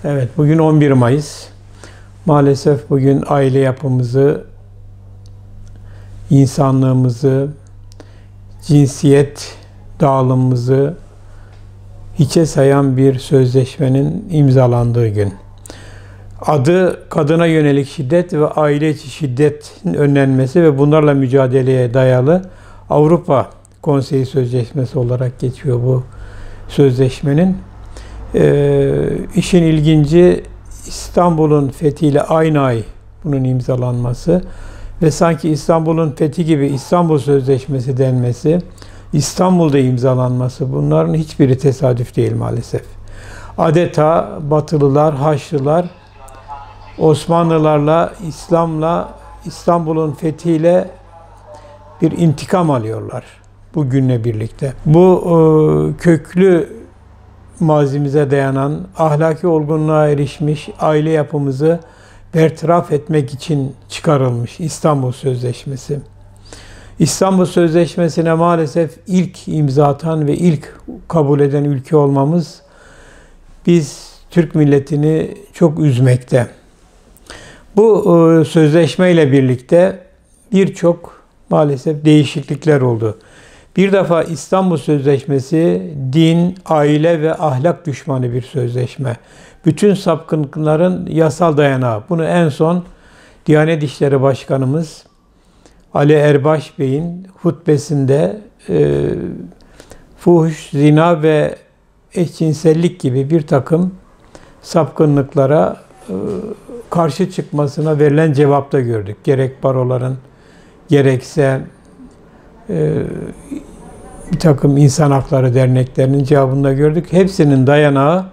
Evet, bugün 11 Mayıs. Maalesef bugün aile yapımızı, insanlığımızı, cinsiyet dağılımımızı hiçe sayan bir sözleşmenin imzalandığı gün. Adı kadına yönelik şiddet ve aile içi şiddetin önlenmesi ve bunlarla mücadeleye dayalı Avrupa Konseyi Sözleşmesi olarak geçiyor bu sözleşmenin. İşin ilginci İstanbul'un fethiyle aynı ay bunun imzalanması ve sanki İstanbul'un fethi gibi İstanbul Sözleşmesi denmesi, İstanbul'da imzalanması, bunların hiçbiri tesadüf değil maalesef. Adeta Batılılar, Haçlılar, Osmanlılarla, İslam'la, İstanbul'un fethiyle bir intikam alıyorlar bu günle birlikte. Bu köklü mazimize dayanan, ahlaki olgunluğa erişmiş aile yapımızı bertaraf etmek için çıkarılmış İstanbul Sözleşmesi. İstanbul Sözleşmesi'ne maalesef ilk imza atan ve ilk kabul eden ülke olmamız biz Türk milletini çok üzmekte. Bu sözleşmeyle birlikte birçok maalesef değişiklikler oldu. Bir defa İstanbul Sözleşmesi din, aile ve ahlak düşmanı bir sözleşme. Bütün sapkınlıkların yasal dayanağı. Bunu en son Diyanet İşleri Başkanımız Ali Erbaş Bey'in hutbesinde fuhuş, zina ve eşcinsellik gibi bir takım sapkınlıklara karşı çıkmasına verilen cevapta gördük. Gerek baroların, gerekse bir takım insan hakları derneklerinin cevabında gördük. Hepsinin dayanağı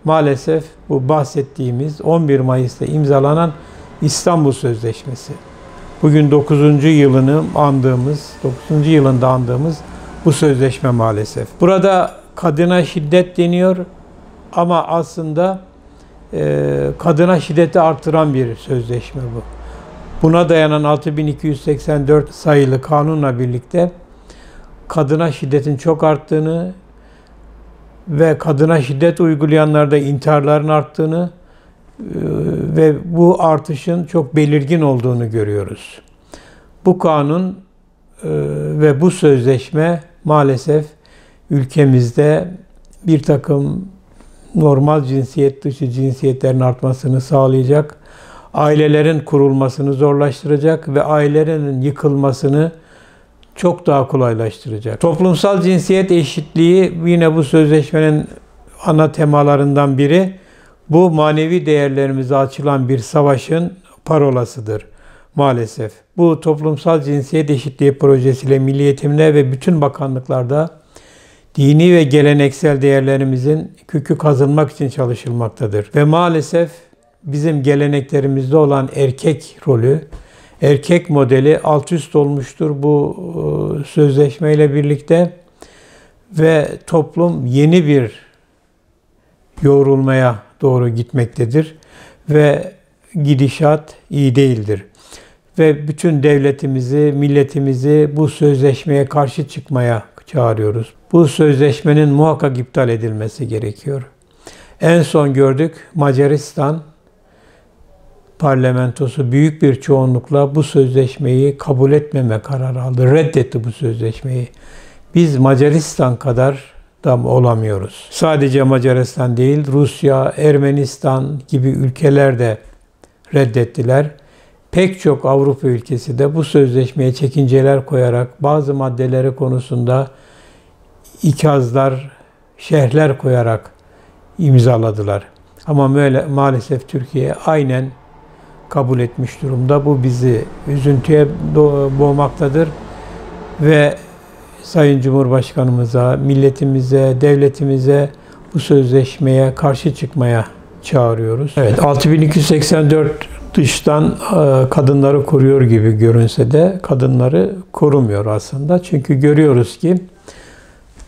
maalesef bu bahsettiğimiz 11 Mayıs'ta imzalanan İstanbul Sözleşmesi. Bugün 9. yılını andığımız, 9. yılında andığımız bu sözleşme maalesef. Burada kadına şiddet deniyor ama aslında kadına şiddeti artıran bir sözleşme bu. Buna dayanan 6284 sayılı kanunla birlikte kadına şiddetin çok arttığını ve kadına şiddet uygulayanlarda intiharların arttığını ve bu artışın çok belirgin olduğunu görüyoruz. Bu kanun ve bu sözleşme maalesef ülkemizde bir takım normal cinsiyet dışı cinsiyetlerin artmasını sağlayacak, ailelerin kurulmasını zorlaştıracak ve ailelerin yıkılmasını çok daha kolaylaştıracak. Toplumsal cinsiyet eşitliği yine bu sözleşmenin ana temalarından biri. Bu manevi değerlerimize açılan bir savaşın parolasıdır maalesef. Bu toplumsal cinsiyet eşitliği projesiyle Milli Eğitim'de ve bütün bakanlıklarda dini ve geleneksel değerlerimizin kökü kazınmak için çalışılmaktadır. Ve maalesef bizim geleneklerimizde olan erkek rolü, erkek modeli alt üst olmuştur bu sözleşmeyle birlikte ve toplum yeni bir yoğrulmaya doğru gitmektedir ve gidişat iyi değildir. Ve bütün devletimizi, milletimizi bu sözleşmeye karşı çıkmaya çağırıyoruz. Bu sözleşmenin muhakkak iptal edilmesi gerekiyor. En son gördük Macaristan parlamentosu büyük bir çoğunlukla bu sözleşmeyi kabul etmeme kararı aldı. Reddetti bu sözleşmeyi. Biz Macaristan kadar da olamıyoruz. Sadece Macaristan değil, Rusya, Ermenistan gibi ülkeler de reddettiler. Pek çok Avrupa ülkesi de bu sözleşmeye çekinceler koyarak bazı maddeleri konusunda ikazlar, şerhler koyarak imzaladılar. Ama maalesef Türkiye aynen kabul etmiş durumda. Bu bizi üzüntüye boğmaktadır ve Sayın Cumhurbaşkanımıza, milletimize, devletimize bu sözleşmeye karşı çıkmaya çağırıyoruz. Evet, 6284 dıştan kadınları koruyor gibi görünse de kadınları korumuyor aslında. Çünkü görüyoruz ki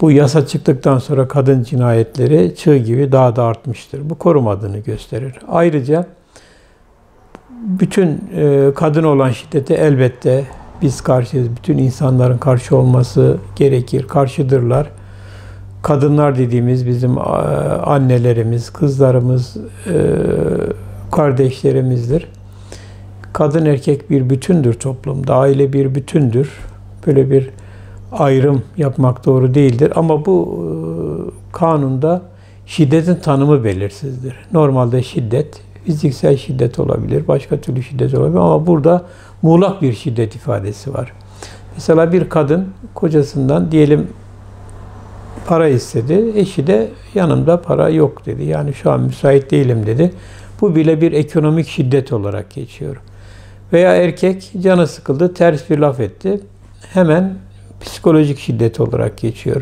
bu yasa çıktıktan sonra kadın cinayetleri çığ gibi daha da artmıştır. Bu korumadığını gösterir. Ayrıca bütün kadın olan şiddete elbette biz karşıyız. Bütün insanların karşı olması gerekir. Karşıdırlar. kadınlar dediğimiz bizim annelerimiz, kızlarımız, kardeşlerimizdir. Kadın erkek bir bütündür toplumda, aile bir bütündür. Böyle bir ayrım yapmak doğru değildir. Ama bu kanunda şiddetin tanımı belirsizdir. Normalde şiddet, fiziksel şiddet olabilir, başka türlü şiddet olabilir ama burada muğlak bir şiddet ifadesi var. Mesela bir kadın kocasından diyelim para istedi, eşi de yanımda para yok dedi. Yani şu an müsait değilim dedi. Bu bile bir ekonomik şiddet olarak geçiyor. Veya erkek canı sıkıldı, ters bir laf etti. Hemen psikolojik şiddet olarak geçiyor.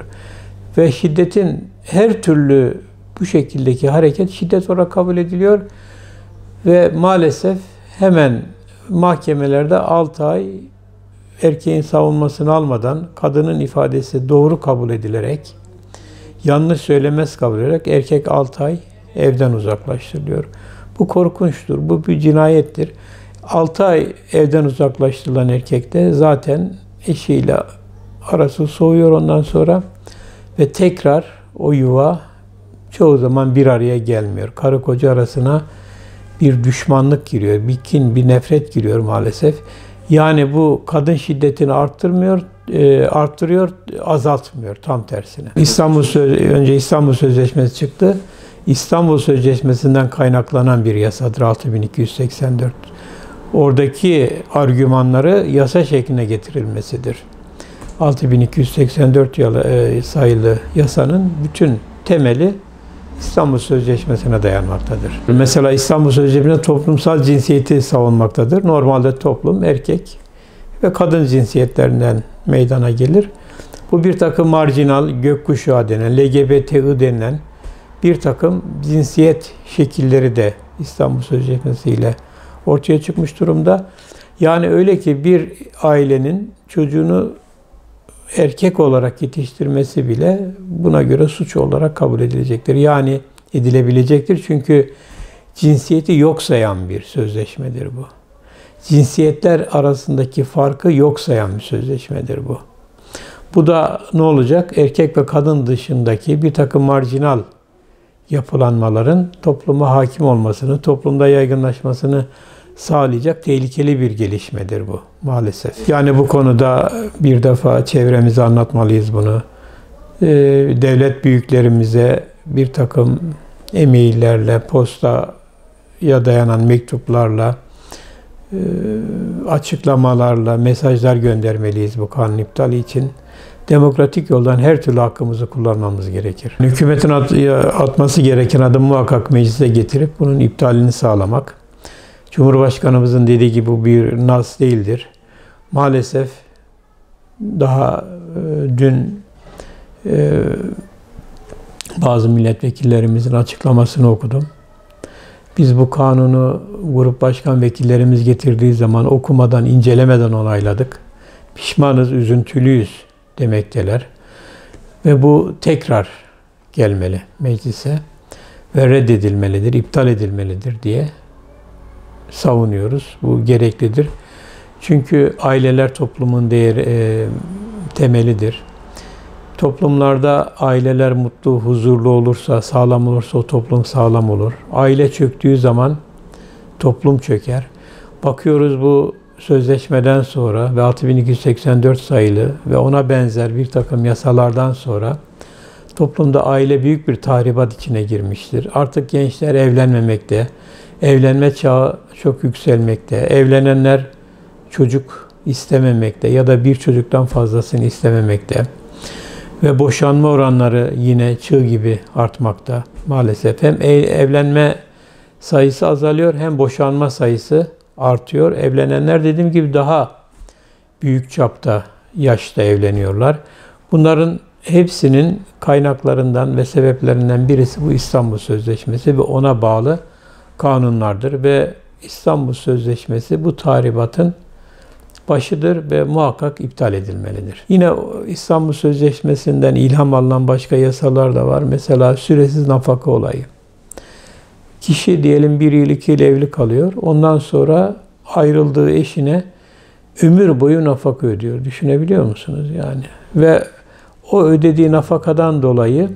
Ve şiddetin her türlü bu şekildeki hareket şiddet olarak kabul ediliyor. Ve maalesef hemen mahkemelerde 6 ay erkeğin savunmasını almadan kadının ifadesi doğru kabul edilerek, yanlış söylemez kabul edilerek erkek 6 ay evden uzaklaştırılıyor. Bu korkunçtur, bu bir cinayettir. 6 ay evden uzaklaştırılan erkek de zaten eşiyle arası soğuyor ondan sonra ve tekrar o yuva çoğu zaman bir araya gelmiyor. Karı koca arasına bir düşmanlık giriyor, bir kin, bir nefret giriyor maalesef. Yani bu kadın şiddetini arttırıyor, azaltmıyor, tam tersine. Önce İstanbul Sözleşmesi çıktı. İstanbul Sözleşmesi'nden kaynaklanan bir yasadır 6284. Oradaki argümanları yasa şekline getirilmesidir. 6284 sayılı yasanın bütün temeli İstanbul Sözleşmesi'ne dayanmaktadır. Mesela İstanbul Sözleşmesi'nde toplumsal cinsiyeti savunmaktadır. Normalde toplum erkek ve kadın cinsiyetlerinden meydana gelir. Bu bir takım marjinal, gökkuşağı denen, LGBTİ denilen bir takım cinsiyet şekilleri de İstanbul Sözleşmesi ile ortaya çıkmış durumda. Yani öyle ki bir ailenin çocuğunu erkek olarak yetiştirmesi bile buna göre suç olarak kabul edilecektir. Yani edilebilecektir. Çünkü cinsiyeti yok sayan bir sözleşmedir bu. Cinsiyetler arasındaki farkı yok sayan bir sözleşmedir bu. Bu da ne olacak? Erkek ve kadın dışındaki bir takım marjinal yapılanmaların topluma hakim olmasını, toplumda yaygınlaşmasını sağlayacak tehlikeli bir gelişmedir bu maalesef. Yani bu konuda bir defa çevremize anlatmalıyız bunu. Devlet büyüklerimize bir takım e-maillerle, postaya dayanan mektuplarla, açıklamalarla, mesajlar göndermeliyiz bu kanun iptali için. Demokratik yoldan her türlü hakkımızı kullanmamız gerekir. Hükümetin atması gereken adım muhakkak meclise getirip bunun iptalini sağlamak. Cumhurbaşkanımızın dediği gibi bu bir nas değildir. Maalesef daha dün bazı milletvekillerimizin açıklamasını okudum. Biz bu kanunu grup başkan vekillerimiz getirdiği zaman okumadan, incelemeden onayladık. Pişmanız, üzüntülüyüz demekteler. Ve bu tekrar gelmeli meclise ve reddedilmelidir, iptal edilmelidir diye savunuyoruz. Bu gereklidir. Çünkü aileler toplumun temelidir. Toplumlarda aileler mutlu, huzurlu olursa, sağlam olursa o toplum sağlam olur. Aile çöktüğü zaman toplum çöker. Bakıyoruz bu sözleşmeden sonra ve 6284 sayılı ve ona benzer bir takım yasalardan sonra toplumda aile büyük bir tahribat içine girmiştir. Artık gençler evlenmemekte, evlenme çağı çok yükselmekte, evlenenler çocuk istememekte ya da bir çocuktan fazlasını istememekte ve boşanma oranları yine çığ gibi artmakta maalesef. Hem evlenme sayısı azalıyor hem boşanma sayısı artıyor. Evlenenler dediğim gibi daha büyük çapta, yaşta evleniyorlar. Bunların hepsinin kaynaklarından ve sebeplerinden birisi bu İstanbul Sözleşmesi ve ona bağlı kanunlardır ve İstanbul Sözleşmesi bu tahribatın başıdır ve muhakkak iptal edilmelidir. Yine İstanbul Sözleşmesi'nden ilham alınan başka yasalar da var. Mesela süresiz nafaka olayı. Kişi diyelim 1 yıl 2 yıl evli kalıyor. Ondan sonra ayrıldığı eşine ömür boyu nafaka ödüyor. Düşünebiliyor musunuz yani? Ve o ödediği nafakadan dolayı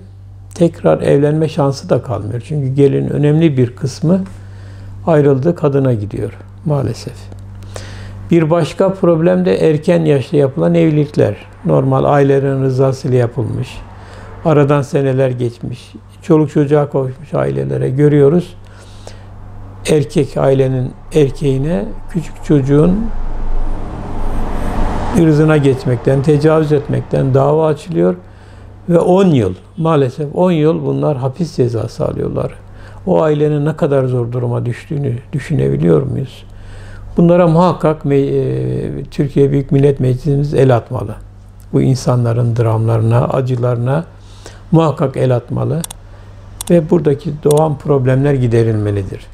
tekrar evlenme şansı da kalmıyor. Çünkü gelin önemli bir kısmı ayrıldığı kadına gidiyor maalesef. Bir başka problem de erken yaşta yapılan evlilikler. Normal ailelerin rızasıyla yapılmış. Aradan seneler geçmiş. Çoluk çocuğa kavuşmuş ailelere görüyoruz. Erkek ailenin erkeğine küçük çocuğun ırzına geçmekten, tecavüz etmekten dava açılıyor. Ve 10 yıl, maalesef 10 yıl bunlar hapis cezası alıyorlar. O ailenin ne kadar zor duruma düştüğünü düşünebiliyor muyuz? Bunlara muhakkak Türkiye Büyük Millet Meclisimiz el atmalı. Bu insanların dramlarına, acılarına muhakkak el atmalı ve buradaki doğan problemler giderilmelidir.